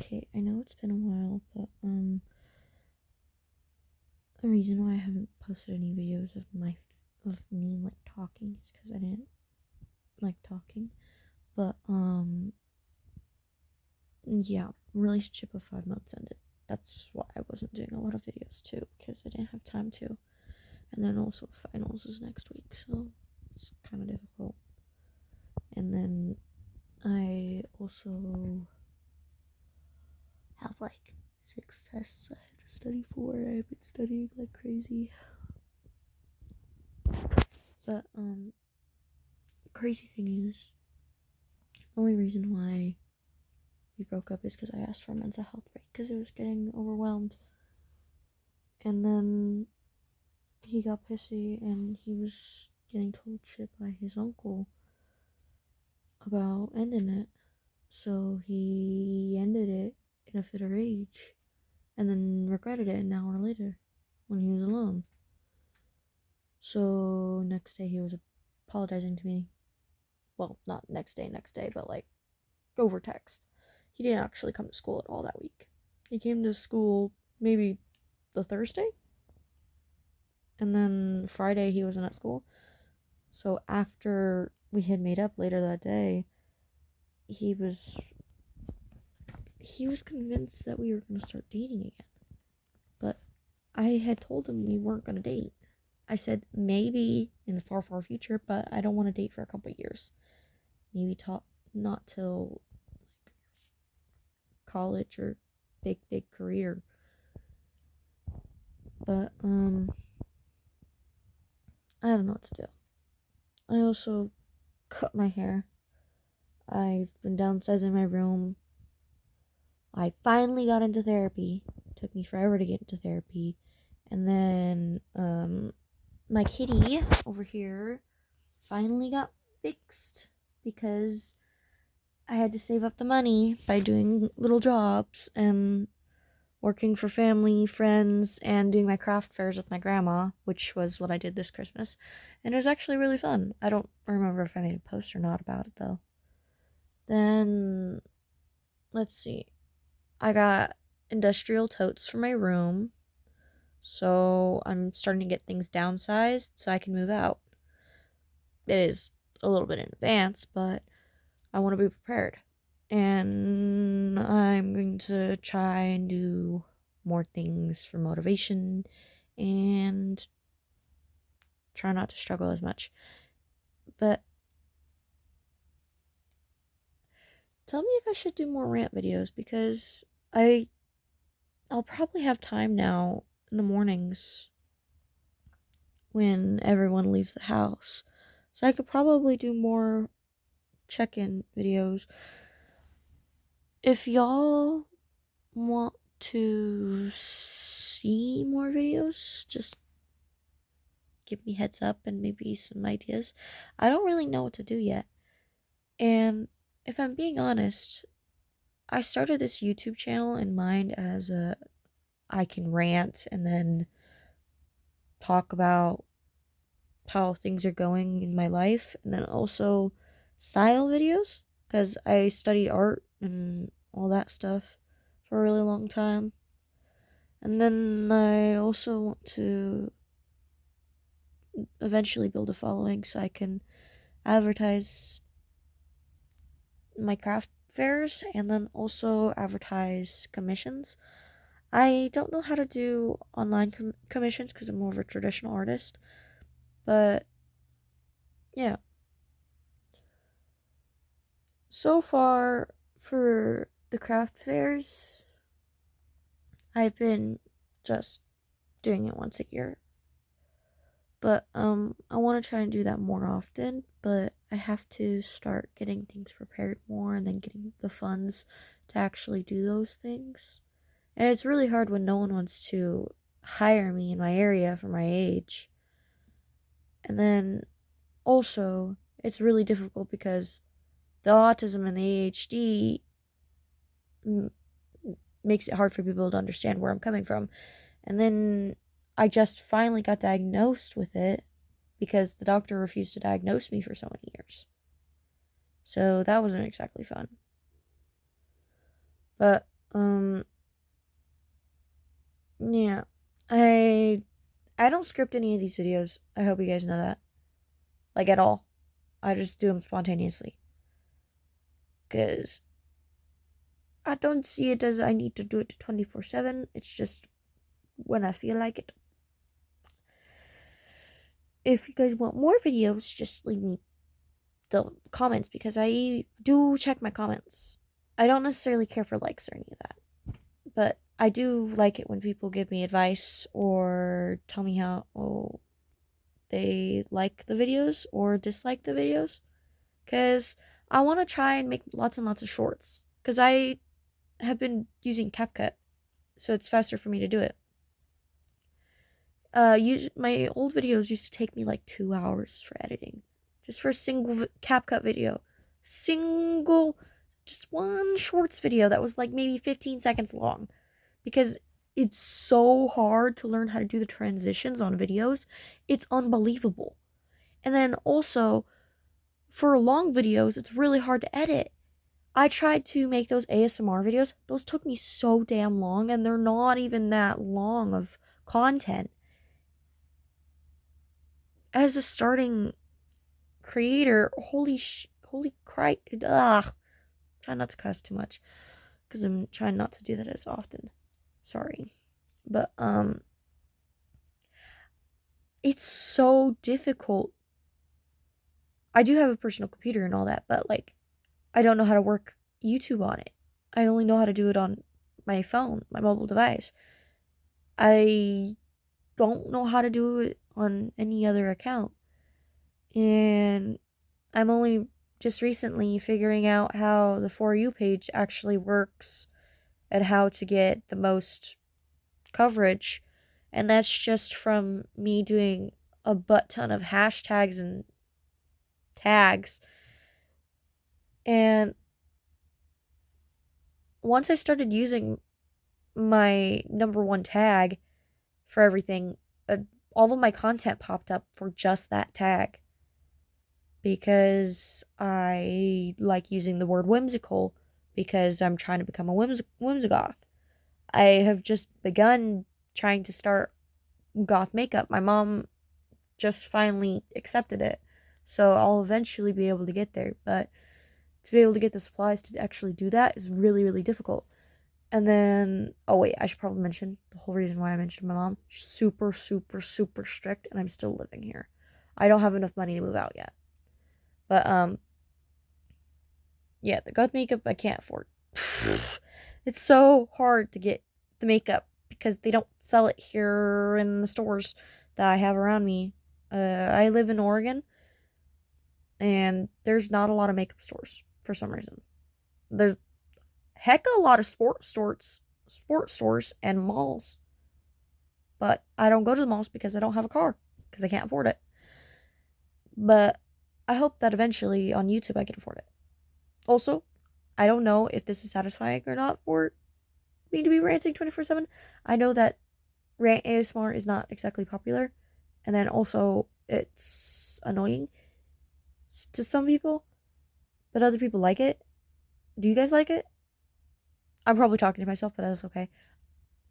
Okay, I know it's been a while, but the reason why I haven't posted any videos of me like talking is because I didn't like talking. But yeah, relationship of 5 months ended. That's why I wasn't doing a lot of videos too, because I didn't have time to. And then also finals is next week, so it's kind of difficult. And then I also have like 6 tests I have to study for. I've been studying like crazy. But crazy thing is, the only reason why we broke up is because I asked for a mental health break because it was getting overwhelmed. And then he got pissy and he was getting told shit by his uncle about ending it. So he ended it in a fit of rage and then regretted it an hour later when he was alone. So next day he was apologizing to me. Well, not next day, but like over text. He didn't actually come to school at all that week. He came to school maybe the Thursday, and then Friday he wasn't at school. So after we had made up later that day, he was convinced that we were going to start dating again. But I had told him we weren't going to date. I said maybe in the far, far future, but I don't want to date for a couple of years. Maybe not till like college or big career. But I don't know what to do. I also cut my hair. I've been downsizing my room. I finally got into therapy. It took me forever to get into therapy. And then my kitty over here finally got fixed because I had to save up the money by doing little jobs and working for family, friends, and doing my craft fairs with my grandma, which was what I did this Christmas. And it was actually really fun. I don't remember if I made a post or not about it, though. Then, let's see. I got industrial totes for my room. So I'm starting to get things downsized so I can move out. It is a little bit in advance, but I want to be prepared. And I'm going to try and do more things for motivation and try not to struggle as much. But tell me if I should do more rant videos because I'll probably have time now in the mornings when everyone leaves the house. So I could probably do more check-in videos. If y'all want to see more videos, just give me heads up and maybe some ideas. I don't really know what to do yet. And if I'm being honest, I started this YouTube channel in mind as I can rant and then talk about how things are going in my life, and then also style videos because I studied art and all that stuff for a really long time. And then I also want to eventually build a following so I can advertise my craft fairs and then also advertise commissions. I don't know how to do online commissions because I'm more of a traditional artist, but yeah. So far for the craft fairs, I've been just doing it once a year. But I want to try and do that more often, but I have to start getting things prepared more and then getting the funds to actually do those things. And it's really hard when no one wants to hire me in my area for my age. And then also, it's really difficult because the autism and the ADHD makes it hard for people to understand where I'm coming from. And then I just finally got diagnosed with it because the doctor refused to diagnose me for so many years. So that wasn't exactly fun. But Yeah. I don't script any of these videos. I hope you guys know that. Like, at all. I just do them spontaneously. Because I don't see it as I need to do it 24/7. It's just when I feel like it. If you guys want more videos, just leave me the comments, because I do check my comments. I don't necessarily care for likes or any of that. But I do like it when people give me advice or tell me how they like the videos or dislike the videos. Because I want to try and make lots and lots of shorts. Because I have been using CapCut, so it's faster for me to do it. My old videos used to take me like 2 hours for editing. Just for a single CapCut video. Just one shorts video that was like maybe 15 seconds long. Because it's so hard to learn how to do the transitions on videos. It's unbelievable. And then also, for long videos, it's really hard to edit. I tried to make those ASMR videos. Those took me so damn long, and they're not even that long of content. As a starting creator, holy Christ. Try not to cuss too much, because I'm trying not to do that as often. Sorry. But, it's so difficult. I do have a personal computer and all that, but, like, I don't know how to work YouTube on it. I only know how to do it on my phone, my mobile device. I don't know how to do it on any other account. And I'm only just recently figuring out how the For You page actually works and how to get the most coverage. And that's just from me doing a butt ton of hashtags and tags. And once I started using my number one tag for everything, all of my content popped up for just that tag. Because I like using the word whimsical, because I'm trying to become a whimsigoth. I have just begun trying to start goth makeup. My mom just finally accepted it. So I'll eventually be able to get there. But to be able to get the supplies to actually do that is really, really difficult. And then, oh wait, I should probably mention the whole reason why I mentioned my mom. She's super, super, super strict, and I'm still living here. I don't have enough money to move out yet. But, yeah, the goth makeup I can't afford. It's so hard to get the makeup because they don't sell it here in the stores that I have around me. I live in Oregon, and there's not a lot of makeup stores for some reason. There's heck a lot of sports stores and malls. But I don't go to the malls because I don't have a car, because I can't afford it. But I hope that eventually on YouTube I can afford it. Also, I don't know if this is satisfying or not for me to be ranting 24/7. I know that rant ASMR is not exactly popular, and then also it's annoying to some people, but other people like it. Do you guys like it? I'm probably talking to myself, but that's okay.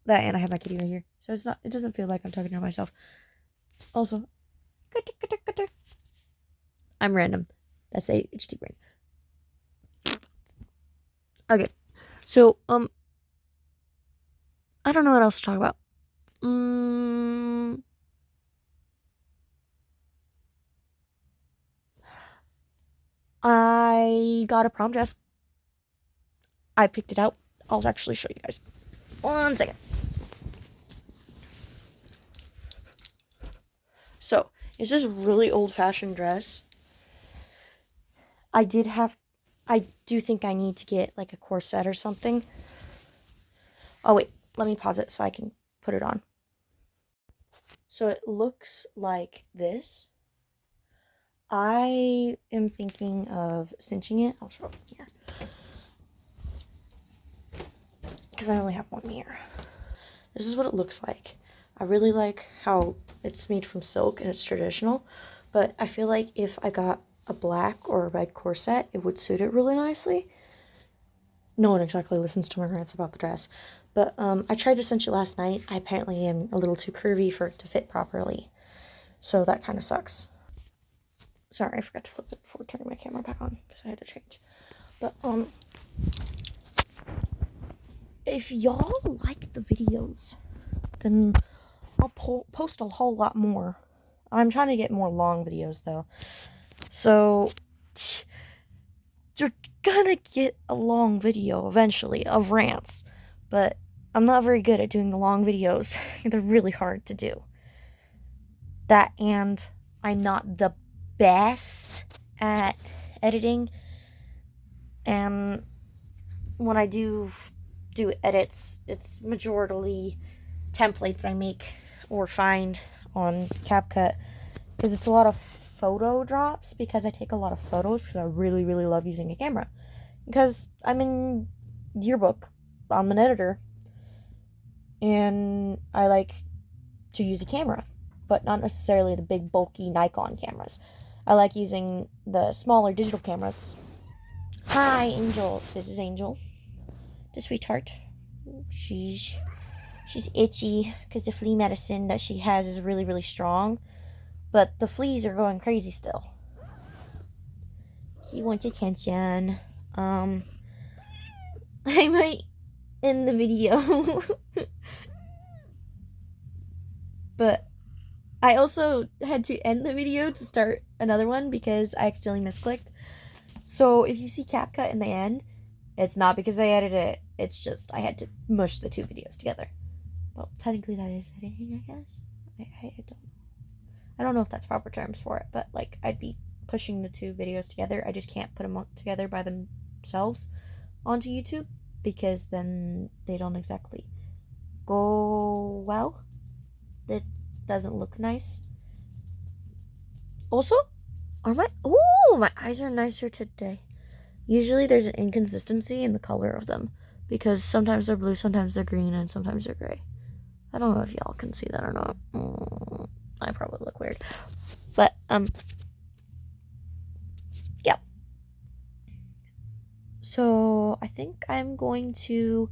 That, and I have my kitty right here, so it doesn't feel like I'm talking to myself. Also, I'm random. That's ADHD brain. Okay, so I don't know what else to talk about. I got a prom dress. I picked it out. I'll actually show you guys. 1 second. So, it's this really old-fashioned dress. I do think I need to get like a corset or something. Oh wait, let me pause it so I can put it on. So it looks like this. I am thinking of cinching it. I'll show it here, because I only have one mirror. This is what it looks like. I really like how it's made from silk and it's traditional, but I feel like if I got a black or a red corset, it would suit it really nicely. no one exactly listens to my rants about the dress. But I tried to cinch it last night. I apparently am a little too curvy for it to fit properly. So that kind of sucks. Sorry, I forgot to flip it before turning my camera back on because I had to change. But if y'all like the videos, then I'll post a whole lot more. I'm trying to get more long videos though. So you're gonna get a long video eventually of rants. But I'm not very good at doing the long videos. They're really hard to do. That, and I'm not the best at editing. And when I do edits, it's majorly templates I make or find on CapCut, because it's a lot of photo drops, because I take a lot of photos because I really, really love using a camera. Because I'm in yearbook, I'm an editor, and I like to use a camera, but not necessarily the big bulky Nikon cameras. I like using the smaller digital cameras. Hi, Angel. This is Angel, the sweetheart. She's itchy because the flea medicine that she has is really, really strong, but the fleas are going crazy still. She wants attention. I might end the video. But I also had to end the video to start another one because I accidentally misclicked. So if you see CapCut in the end, it's not because I edited it. It's just I had to mush the two videos together. Well, technically that is editing, I guess. I don't know if that's proper terms for it, but like I'd be pushing the two videos together. I just can't put them together by themselves onto YouTube because then they don't exactly go well. It doesn't look nice. Also, my eyes are nicer today. Usually there's an inconsistency in the color of them because sometimes they're blue, sometimes they're green, and sometimes they're gray. I don't know if y'all can see that or not. I probably look weird. But, yeah. So, I think I'm going to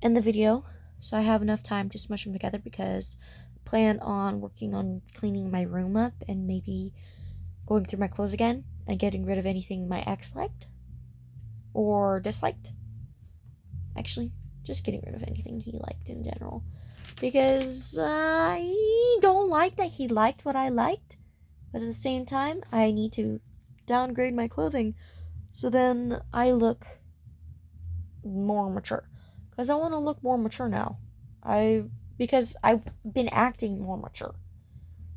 end the video so I have enough time to smush them together because I plan on working on cleaning my room up and maybe going through my clothes again and getting rid of anything my ex liked or disliked. Actually, just getting rid of anything he liked in general. Because I don't like that he liked what I liked. But at the same time, I need to downgrade my clothing so then I look more mature. Because I want to look more mature now. Because I've been acting more mature.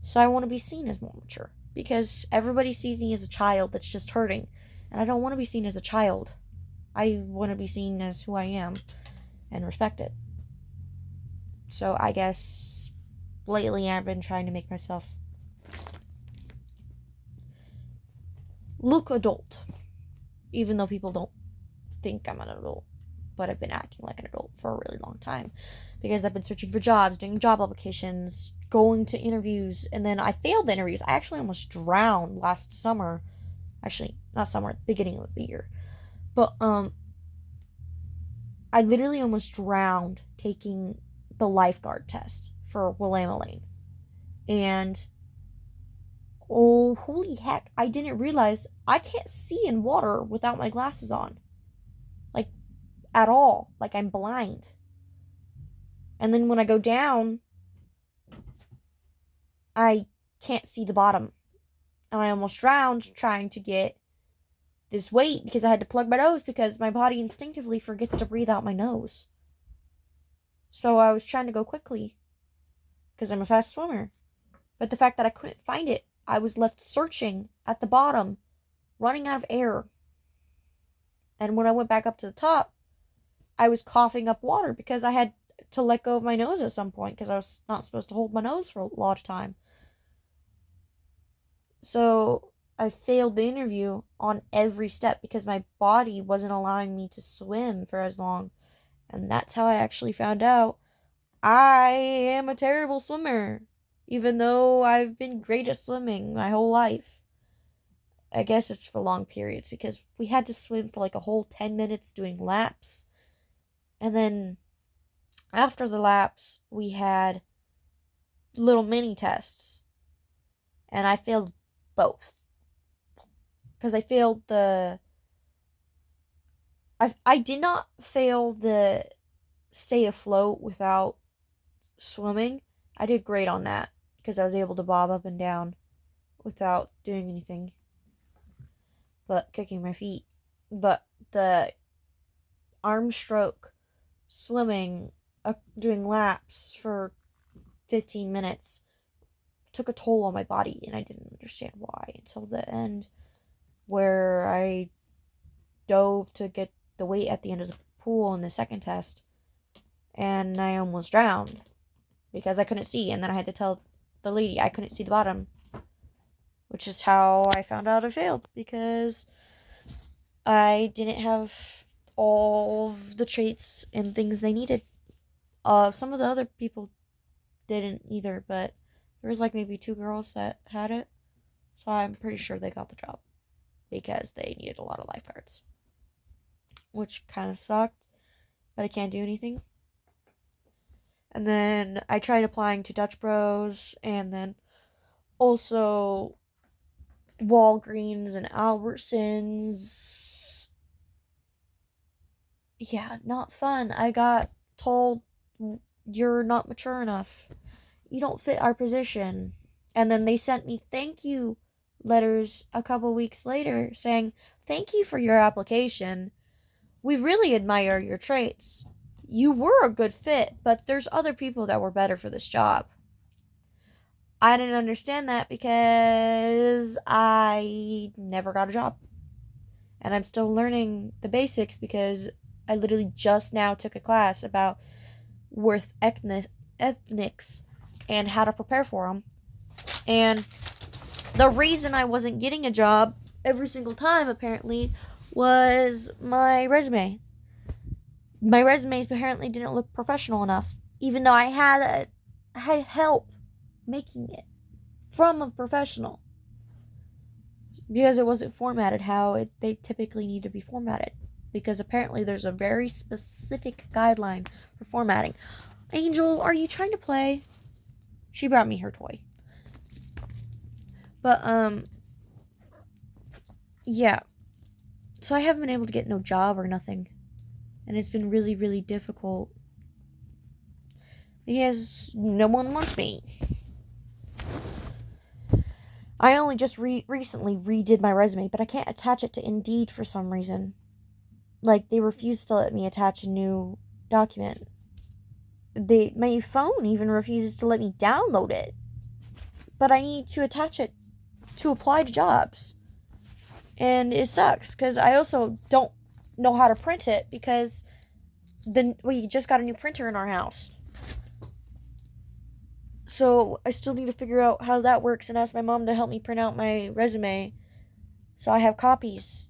So I want to be seen as more mature. Because everybody sees me as a child that's just hurting. And I don't want to be seen as a child. I want to be seen as who I am and respected. So I guess lately I've been trying to make myself look adult. Even though people don't think I'm an adult. But I've been acting like an adult for a really long time. Because I've been searching for jobs, doing job applications, going to interviews, and then I failed the interviews. I actually almost drowned last summer. Actually, not summer, beginning of the year. But, I literally almost drowned taking the lifeguard test for Willamette Lane. And, oh, holy heck, I didn't realize I can't see in water without my glasses on. Like, at all. Like, I'm blind. And then when I go down, I can't see the bottom. And I almost drowned trying to get this weight because I had to plug my nose because my body instinctively forgets to breathe out my nose. So I was trying to go quickly because I'm a fast swimmer. But the fact that I couldn't find it, I was left searching at the bottom, running out of air. And when I went back up to the top, I was coughing up water because I had to let go of my nose at some point because I was not supposed to hold my nose for a lot of time. So I failed the interview on every step because my body wasn't allowing me to swim for as long. And that's how I actually found out I am a terrible swimmer. Even though I've been great at swimming my whole life. I guess it's for long periods because we had to swim for like a whole 10 minutes doing laps. And then after the laps, we had little mini tests. And I failed both. Because I failed the... I did not fail the stay afloat without swimming. I did great on that because I was able to bob up and down without doing anything but kicking my feet. But the arm stroke swimming, doing laps for 15 minutes took a toll on my body, and I didn't understand why until the end, where I dove to get the weight at the end of the pool in the second test, and I almost drowned because I couldn't see, and then I had to tell the lady I couldn't see the bottom, which is how I found out I failed, because I didn't have all of the traits and things they needed. Some of the other people didn't either, but there was like maybe 2 girls that had it, so I'm pretty sure they got the job because they needed a lot of lifeguards, which kind of sucked, but I can't do anything. And then I tried applying to Dutch Bros, and then also Walgreens and Albertsons. Yeah, not fun. I got told, you're not mature enough. You don't fit our position. And then they sent me thank you letters a couple weeks later saying, thank you for your application. We really admire your traits. You were a good fit, but there's other people that were better for this job. I didn't understand that because I never got a job. And I'm still learning the basics because I literally just now took a class about worth ethnics and how to prepare for them. And the reason I wasn't getting a job every single time, apparently, was my resume. My resumes apparently didn't look professional enough, even though I had help making it from a professional, because it wasn't formatted how they typically need to be formatted, because apparently there's a very specific guideline for formatting. Angel, are you trying to play? She brought me her toy. But yeah, so I haven't been able to get no job or nothing, and it's been really, really difficult because no one wants me. I only just recently redid my resume, but I can't attach it to Indeed for some reason. Like, they refuse to let me attach a new document. My phone even refuses to let me download it. But I need to attach it to apply to jobs. And it sucks, because I also don't know how to print it, because we just got a new printer in our house. So I still need to figure out how that works and ask my mom to help me print out my resume so I have copies.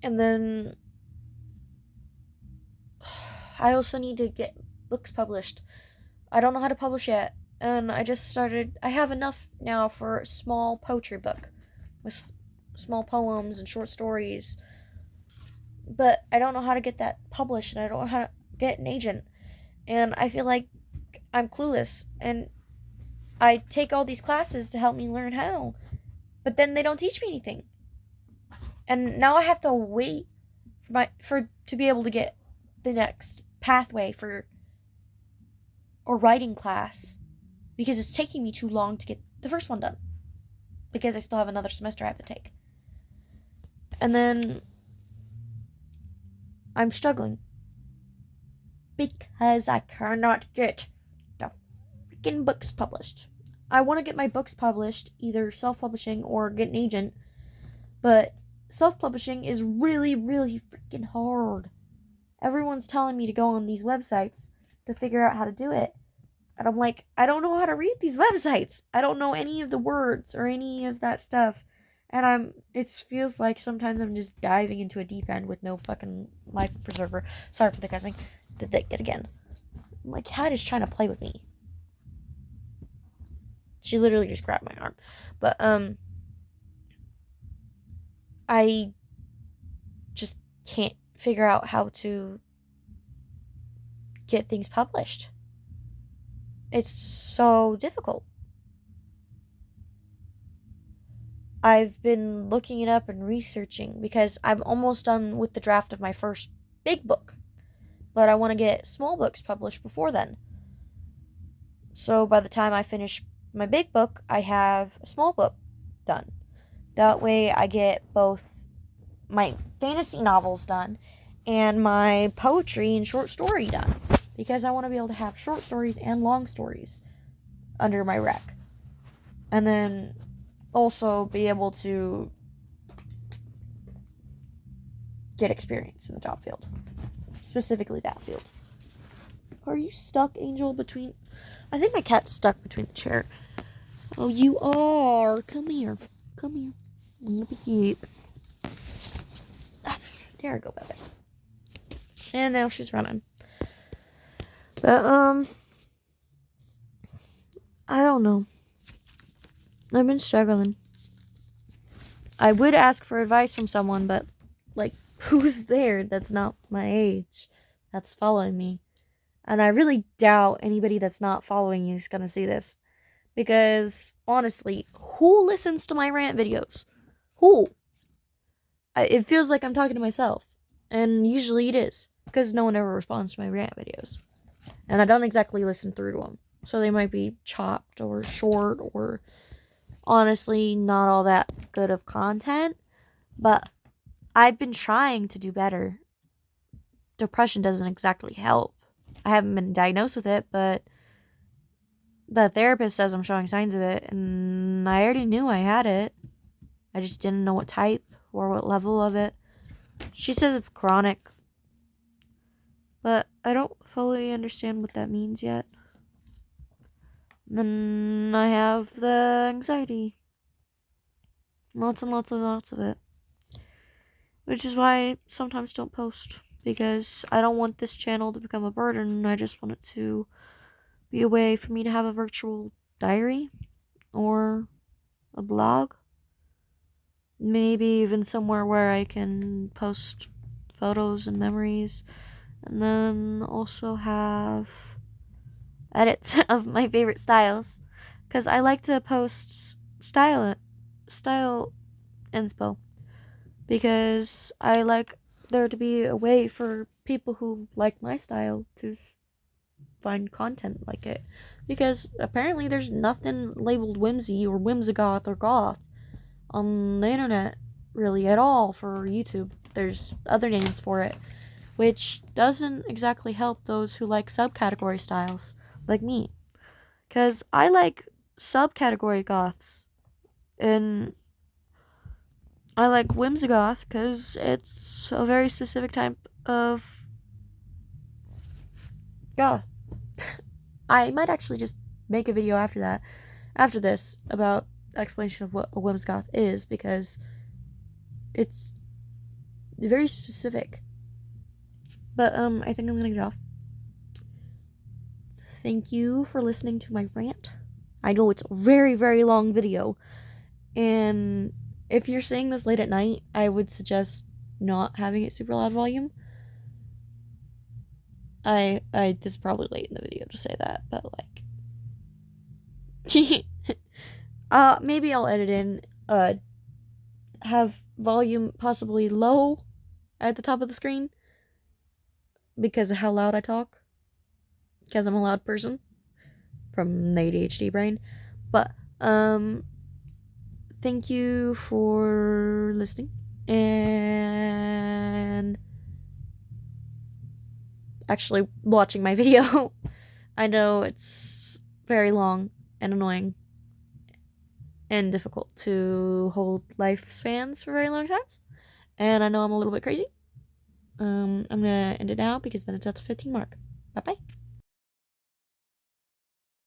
And then I also need to get books published. I don't know how to publish yet, and I have enough now for a small poetry book with small poems and short stories, but I don't know how to get that published, and I don't know how to get an agent, and I feel like I'm clueless, and I take all these classes to help me learn how, but then they don't teach me anything, and now I have to wait to be able to get the next pathway for a writing class, because it's taking me too long to get the first one done, because I still have another semester I have to take. And then I'm struggling because I cannot get the freaking books published. I want to get my books published, either self-publishing or get an agent, but self-publishing is really, really freaking hard. Everyone's telling me to go on these websites to figure out how to do it. And I'm like, I don't know how to read these websites. I don't know any of the words or any of that stuff. And it feels like sometimes I'm just diving into a deep end with no fucking life preserver. Sorry for the cussing. Did that yet again. My cat is trying to play with me. She literally just grabbed my arm. But, I just can't figure out how to get things published. It's so difficult. I've been looking it up and researching because I'm almost done with the draft of my first big book. But I want to get small books published before then. So by the time I finish my big book, I have a small book done. That way I get both my fantasy novels done and my poetry and short story done. Because I want to be able to have short stories and long stories under my rec. And then also be able to get experience in the job field. Specifically that field. Are you stuck, Angel, between... I think my cat's stuck between the chair. Oh, you are. Come here. Come here. I'm gonna be cute. There we go, babies. And now she's running. But, I don't know. I've been struggling. I would ask for advice from someone, but, like, who's there that's not my age that's following me? And I really doubt anybody that's not following you is gonna see this. Because, honestly, who listens to my rant videos? Who? It feels like I'm talking to myself. And usually it is. Because no one ever responds to my rant videos. And I don't exactly listen through to them. So they might be chopped or short or honestly not all that good of content. But I've been trying to do better. Depression doesn't exactly help. I haven't been diagnosed with it, but the therapist says I'm showing signs of it, and I already knew I had it. I just didn't know what type or what level of it. She says it's chronic, but I don't fully understand what that means yet. Then I have the anxiety. Lots and lots of it. Which is why I sometimes don't post. Because I don't want this channel to become a burden. I just want it to be a way for me to have a virtual diary. Or a blog. Maybe even somewhere where I can post photos and memories. And then also have edits of my favorite styles. Because I like to post style inspo. Because I like there to be a way for people who like my style to find content like it. Because apparently there's nothing labeled whimsy or whimsigoth or goth on the internet really at all for YouTube. There's other names for it, which doesn't exactly help those who like subcategory styles like me. Because I like subcategory goths, and I like whimsigoth because it's a very specific type of goth. I might actually just make a video after this, about explanation of what a whimsigoth is, because it's very specific. But I think I'm gonna get off. Thank you for listening to my rant. I know it's a very, very long video, and if you're seeing this late at night, I would suggest not having it super loud volume. This is probably late in the video to say that, but like, maybe I'll edit in, have volume possibly low at the top of the screen because of how loud I talk, because I'm a loud person from the ADHD brain. But thank you for listening and actually watching my video. I know it's very long and annoying and difficult to hold lifespans for very long times, and I know I'm a little bit crazy. I'm gonna end it now because then it's at the 15 mark. Bye bye.